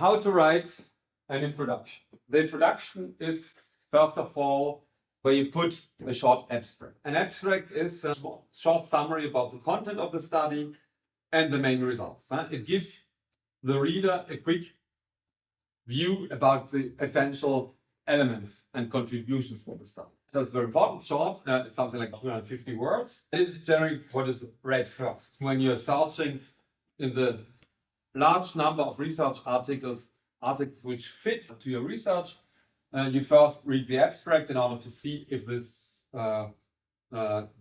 how to write an introduction. The introduction is, first of all, where you put a short abstract. An abstract is a short summary about the content of the study and the main results. It gives the reader a quick view about the essential elements and contributions for the study. So it's very important, short, it's something like 250 words. It is generally what is read first. When you're searching in the large number of research articles which fit to your research, you first read the abstract in order to see if this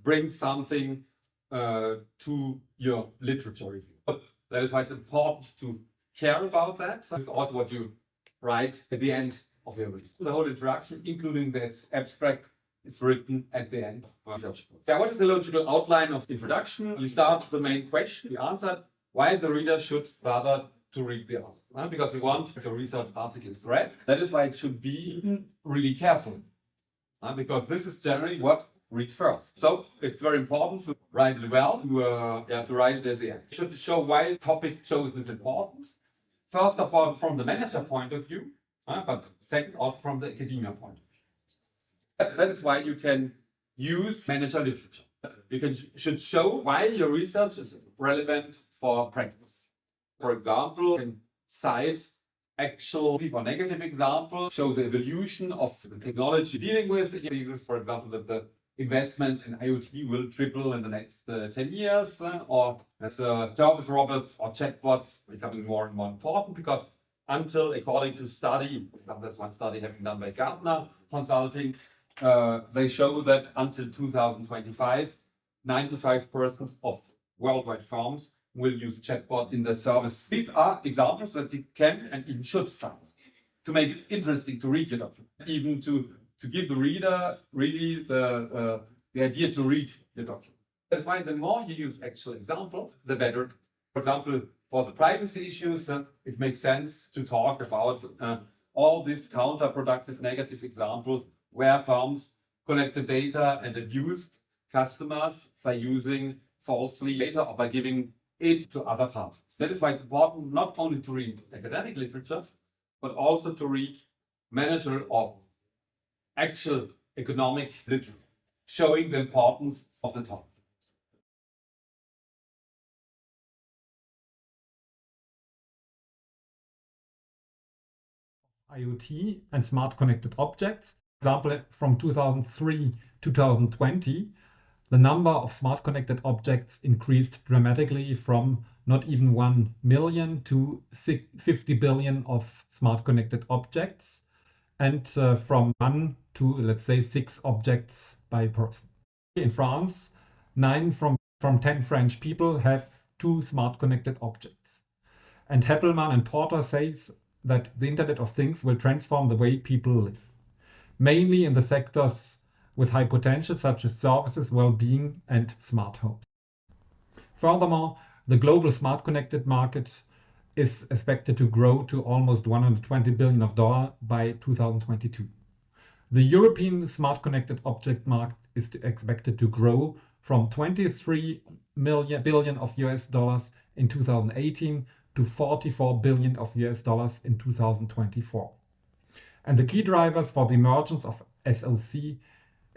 brings something to your literature review. But that is why it's important to care about that. This is also what you write at the end of your research. The whole introduction, including that abstract, is written at the end of research. So what is the logical outline of introduction? You start with the main question, you answered why the reader should bother to read the article. Because we want the research article is read. That is why it should be really careful. Because this is generally what read first. So it's very important to write it well, to write it at the end. You should show why the topic chosen is important. First of all, from the manager point of view, but second, also from the academia point of view. That is why you can use manager literature. You should show why your research is relevant for practice. For example, you can cite actual or negative examples, show the evolution of the technology dealing with it. For example, that the investments in IoT will triple in the next 10 years, or that service robots or chatbots becoming more and more important, because until, according to study, there's one study having done by Gartner Consulting, they show that until 2025, 95% of worldwide firms will use chatbots in their service. These are examples that you can and even should cite to make it interesting to read your document, even to give the reader really the idea to read your document. That's why the more you use actual examples, the better. For example, for the privacy issues, it makes sense to talk about all these counterproductive negative examples where firms collected data and abused customers by using falsely data or by giving it to other parties. That is why it's important not only to read academic literature, but also to read managerial or actual economic literature, showing the importance of the topic. IoT and smart connected objects. Example from 2003 to 2020, the number of smart connected objects increased dramatically from not even 1 million to 50 billion of smart connected objects, and from 1 to, let's say, 6 objects by person. In France, 9 from 10 French people have 2 smart connected objects. And Heppelmann and Porter says that the Internet of Things will transform the way people live, mainly in the sectors with high potential such as services, well-being and smart homes. Furthermore, the global smart connected market is expected to grow to almost $120 billion by 2022. The European smart connected object market is expected to grow from 23 billion of US dollars in 2018 to 44 billion of US dollars in 2024. And the key drivers for the emergence of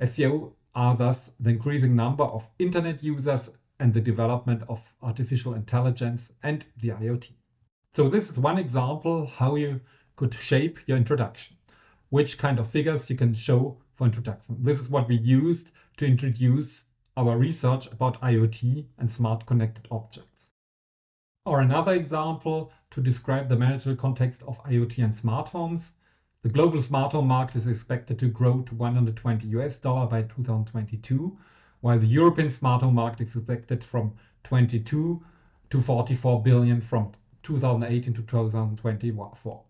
SEO are thus the increasing number of internet users and the development of artificial intelligence and the IoT. So this is one example how you could shape your introduction, which kind of figures you can show for introduction. This is what we used to introduce our research about IoT and smart connected objects. Or another example to describe the managerial context of IoT and smart homes. The global smart home market is expected to grow to $120 by 2022, while the European smart home market is expected from 22 to 44 billion from 2018 to 2024.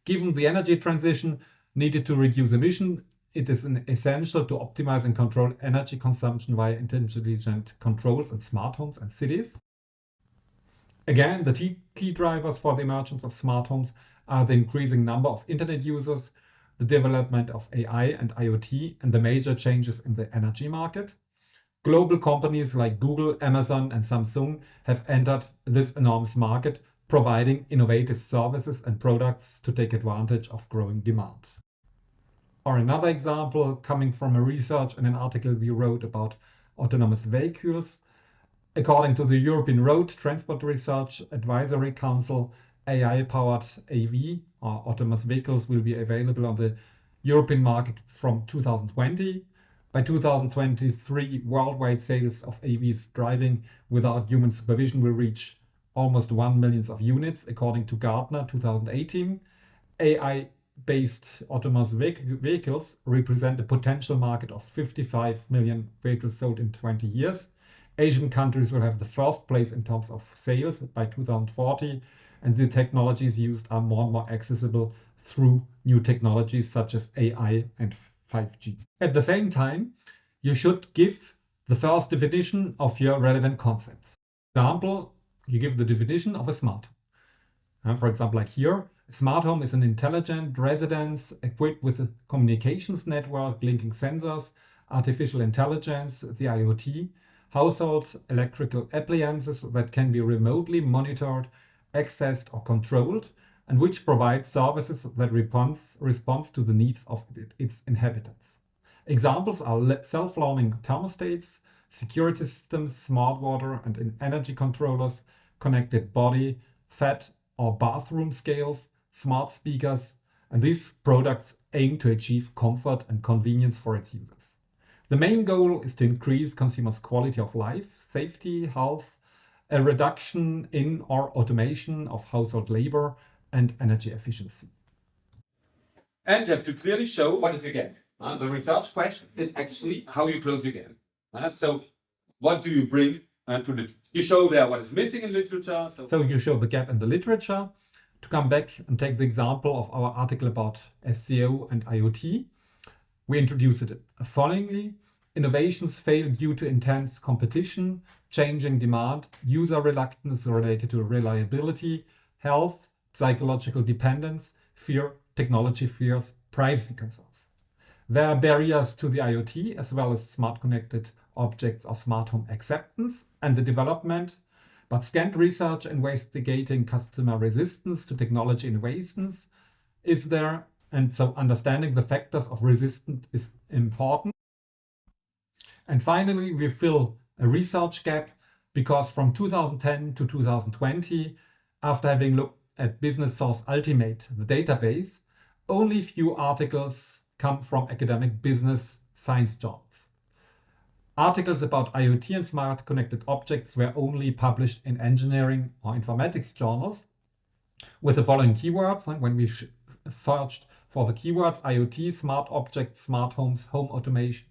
Given the energy transition needed to reduce emission, it is essential to optimize and control energy consumption via intelligent controls in smart homes and cities. Again, the key drivers for the emergence of smart homes are the increasing number of internet users, the development of AI and IoT, and the major changes in the energy market. Global companies like Google, Amazon, and Samsung have entered this enormous market, providing innovative services and products to take advantage of growing demand. Or another example coming from a research and an article we wrote about autonomous vehicles. According to the European Road Transport Research Advisory Council, AI-powered AV or autonomous vehicles will be available on the European market from 2020. By 2023, worldwide sales of AVs driving without human supervision will reach almost 1 million units, according to Gartner 2018. AI-based autonomous vehicles represent a potential market of 55 million vehicles sold in 20 years. Asian countries will have the first place in terms of sales by 2040, and the technologies used are more and more accessible through new technologies such as AI and 5G. At the same time, you should give the first definition of your relevant concepts. For example, you give the definition of a smart home. For example, like here, a smart home is an intelligent residence equipped with a communications network linking sensors, artificial intelligence, the IoT, household electrical appliances that can be remotely monitored, accessed or controlled, and which provides services that responds to the needs of its inhabitants. Examples are self-learning thermostats, security systems, smart water and energy controllers, connected body, fat or bathroom scales, smart speakers, and these products aim to achieve comfort and convenience for its users. The main goal is to increase consumers' quality of life, safety, health, a reduction in or automation of household labor, and energy efficiency. And you have to clearly show what is your gap. The research question is actually how you close your gap. So what do you bring to literature? You show there what is missing in literature. So you show the gap in the literature. To come back and take the example of our article about SEO and IoT, we introduce it followingly. Innovations fail due to intense competition, changing demand, user reluctance related to reliability, health, psychological dependence, fear, technology fears, privacy concerns. There are barriers to the IoT as well as smart connected objects or smart home acceptance and the development, but scant research investigating customer resistance to technology innovations is there, and so understanding the factors of resistance is important. And finally, we fill a research gap because from 2010 to 2020, after having looked at Business Source Ultimate, the database, only few articles come from academic business science journals. Articles about IoT and smart connected objects were only published in engineering or informatics journals with the following keywords. When we searched for the keywords IoT, smart objects, smart homes, home automation,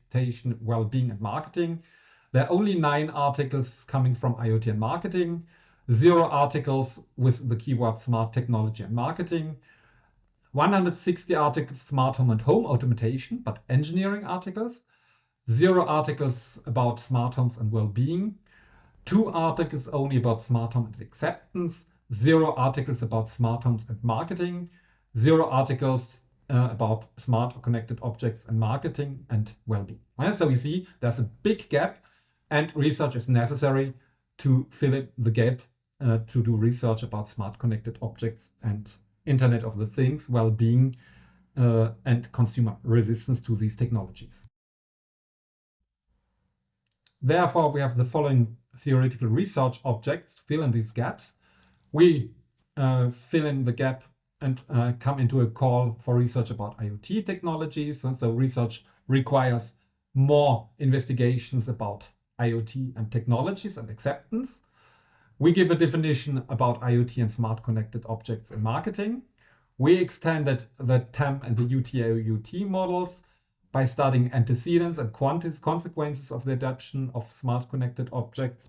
well-being and marketing, there are only 9 articles coming from IoT and marketing, 0 articles with the keyword smart technology and marketing, 160 articles smart home and home automation, but engineering articles, 0 articles about smart homes and well-being, 2 articles only about smart home and acceptance, 0 articles about smart homes and marketing, 0 articles about smart connected objects and marketing and well-being. So you see there's a big gap and research is necessary to fill in the gap to do research about smart connected objects and Internet of the Things, well-being and consumer resistance to these technologies. Therefore, we have the following theoretical research objects to fill in these gaps. We fill in the gap and come into a call for research about IoT technologies. And so research requires more investigations about IoT and technologies and acceptance. We give a definition about IoT and smart connected objects in marketing. We extended the TAM and the UT-IoT models by studying antecedents and consequences of the adoption of smart connected objects,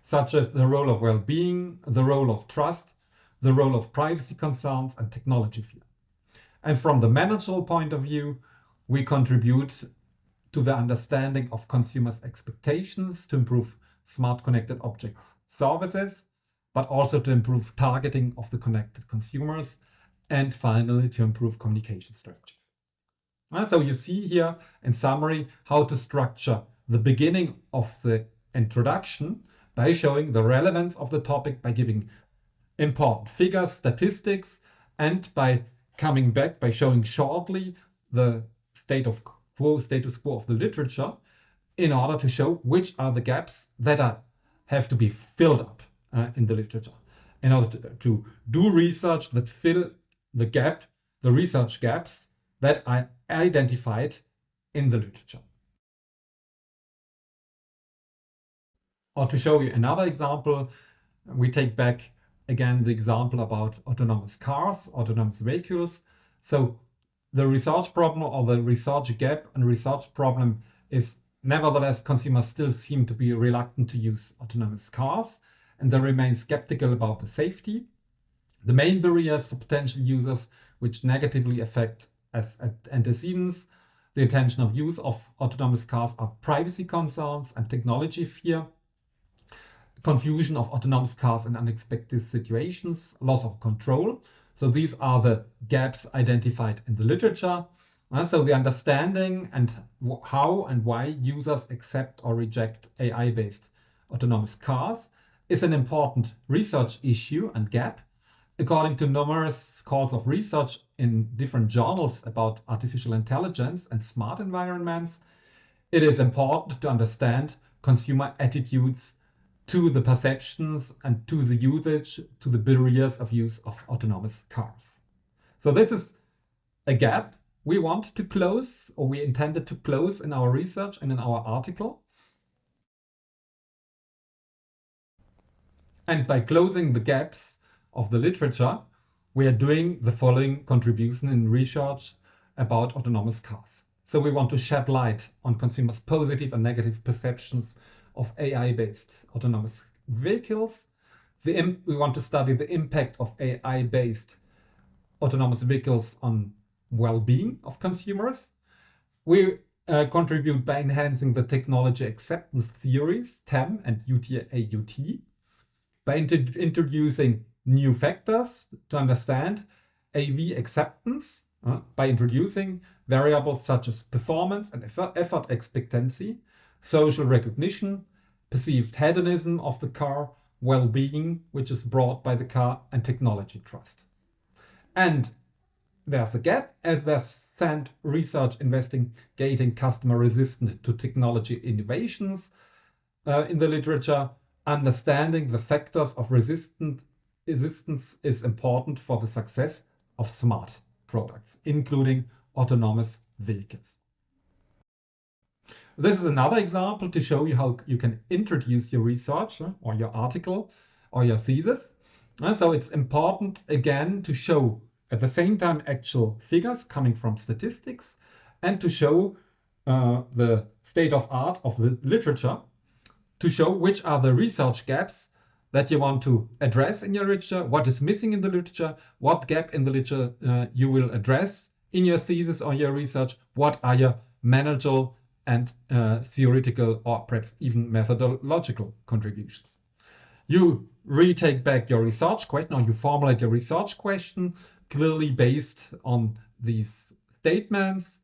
such as the role of well-being, the role of trust, the role of privacy concerns and technology fear. And from the managerial point of view, we contribute to the understanding of consumers' expectations to improve smart connected objects services, but also to improve targeting of the connected consumers, and finally to improve communication strategies. So you see here in summary how to structure the beginning of the introduction by showing the relevance of the topic, by giving important figures, statistics, and by coming back, by showing shortly the status quo of the literature in order to show which are the gaps that have to be filled up in the literature in order to do research that fill the research gaps that are identified in the literature. Or to show you another example, we take back again the example about autonomous cars, autonomous vehicles. So the research problem or the research gap and research problem is nevertheless consumers still seem to be reluctant to use autonomous cars and they remain skeptical about the safety. The main barriers for potential users which negatively affect antecedents the intention of use of autonomous cars are privacy concerns and technology fear, confusion of autonomous cars in unexpected situations, loss of control. So these are the gaps identified in the literature. So the understanding and how and why users accept or reject AI-based autonomous cars is an important research issue and gap. According to numerous calls of research in different journals about artificial intelligence and smart environments, it is important to understand consumer attitudes to the perceptions and to the usage, to the barriers of use of autonomous cars. So this is a gap we want to close, or we intended to close in our research and in our article. And by closing the gaps of the literature, we are doing the following contribution in research about autonomous cars. So we want to shed light on consumers' positive and negative perceptions of AI-based autonomous vehicles. We want to study the impact of AI-based autonomous vehicles on well-being of consumers. We contribute by enhancing the technology acceptance theories, TAM and UT, by introducing new factors to understand AV acceptance, by introducing variables such as performance and effort expectancy, social recognition, perceived hedonism of the car, well-being, which is brought by the car, and technology trust. And there's a gap as there's stand research investigating customer resistance to technology innovations in the literature. Understanding the factors of resistance is important for the success of smart products, including autonomous vehicles. This is another example to show you how you can introduce your research or your article or your thesis. So it's important again to show at the same time actual figures coming from statistics and to show the state of art of the literature, to show which are the research gaps that you want to address in your literature, what is missing in the literature, what gap in the literature you will address in your thesis or your research, what are your managerial and theoretical or perhaps even methodological contributions. You retake back your research question or you formulate your research question clearly based on these statements.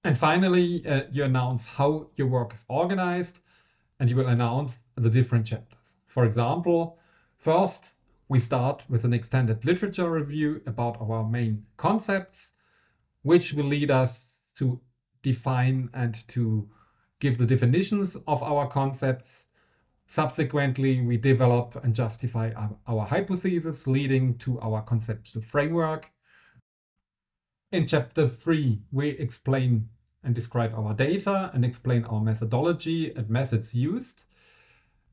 And finally, you announce how your work is organized and you will announce the different chapters. For example, first, we start with an extended literature review about our main concepts, which will lead us to define and to give the definitions of our concepts. Subsequently, we develop and justify our hypothesis, leading to our conceptual framework. In chapter 3, we explain and describe our data and explain our methodology and methods used.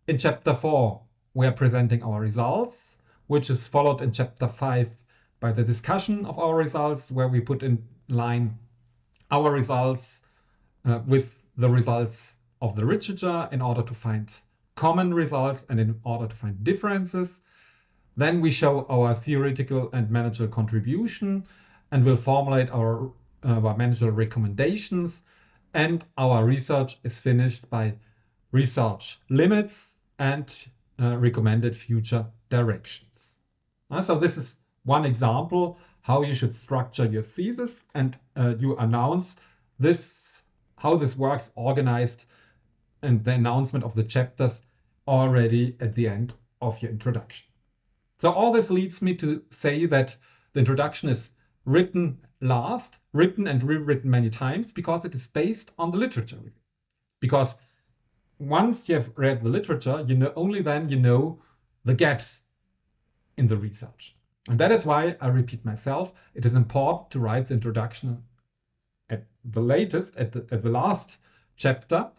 In chapter 4, we are presenting our results, which is followed in chapter 5 by the discussion of our results, where we put in line our results with the results of the literature in order to find common results and in order to find differences. Then we show our theoretical and managerial contribution and will formulate our managerial recommendations. And our research is finished by research limits and recommended future directions. So this is one example how you should structure your thesis, and you announce this, how this works organized, and the announcement of the chapters already at the end of your introduction. So all this leads me to say that the introduction is written last, written and rewritten many times, because it is based on the literature review. Because once you have read the literature, you know, only then you know the gaps in the research. And that is why I repeat myself, it is important to write the introduction at the latest, at the last chapter,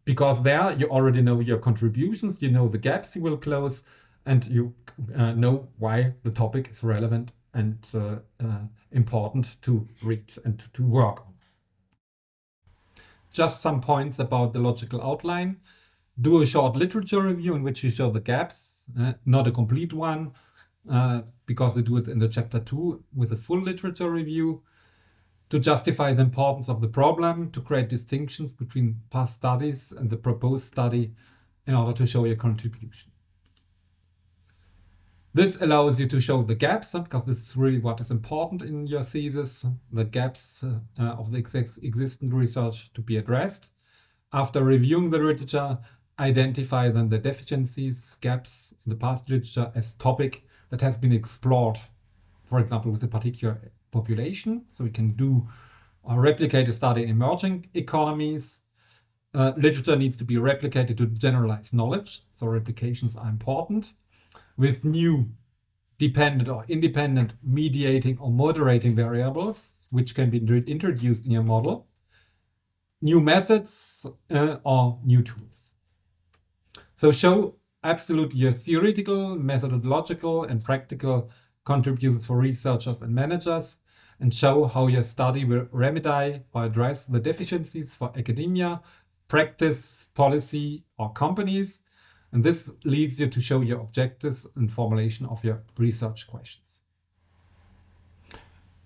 because there you already know your contributions, you know the gaps you will close, and you know why the topic is relevant and important to read and to work on. Just some points about the logical outline. Do a short literature review in which you show the gaps, not a complete one, because they do it in the chapter 2 with a full literature review. To justify the importance of the problem, to create distinctions between past studies and the proposed study in order to show your contribution. This allows you to show the gaps, because this is really what is important in your thesis, the gaps of the existing research to be addressed. After reviewing the literature, identify then the deficiencies, gaps in the past literature as topic that has been explored, for example, with a particular population. So we can do or replicate a study in emerging economies. Literature needs to be replicated to generalize knowledge, so replications are important. With new dependent or independent mediating or moderating variables, which can be introduced in your model, new methods or new tools. So show absolutely your theoretical, methodological, and practical contributions for researchers and managers, and show how your study will remedy or address the deficiencies for academia, practice, policy, or companies. And this leads you to show your objectives and formulation of your research questions.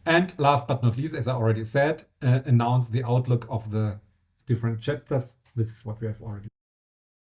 And last but not least, as I already said, announce the outlook of the different chapters. This is what we have already